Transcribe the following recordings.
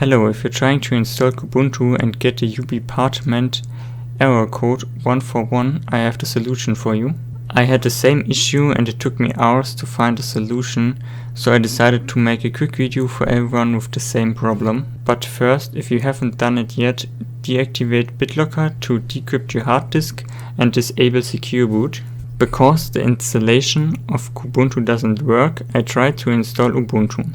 Hello, if you're trying to install Kubuntu and get the Ubi-Partman error code 141, I have the solution for you. I had the same issue and it took me hours to find a solution, so I decided to make a quick video for everyone with the same problem. But first, if you haven't done it yet, deactivate BitLocker to decrypt your hard disk and disable Secure Boot. Because the installation of Kubuntu doesn't work, I tried to install Ubuntu.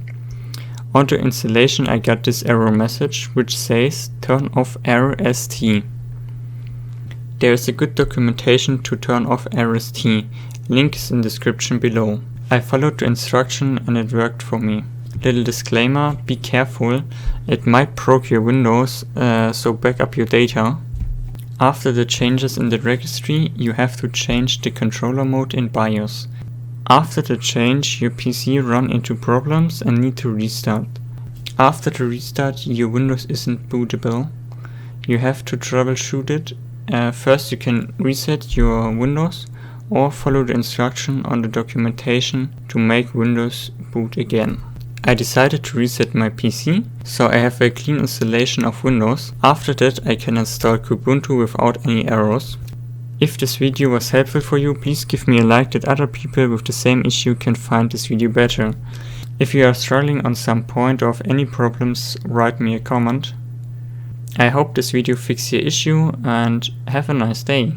On the installation I got this error message which says turn off RST. There is a good documentation to turn off RST, link is in description below. I followed the instruction and it worked for me. Little disclaimer, be careful, it might proc your Windows, so back up your data. After the changes in the registry, you have to change the controller mode in BIOS. After the change, your PC run into problems and need to restart. After the restart, your Windows isn't bootable. You have to troubleshoot it. First you can reset your Windows or follow the instruction on the documentation to make Windows boot again. I decided to reset my PC, so I have a clean installation of Windows. After that I can install Kubuntu without any errors. If this video was helpful for you, please give me a like that other people with the same issue can find this video better. If you are struggling on some point or have any problems, write me a comment. I hope this video fixed your issue and have a nice day.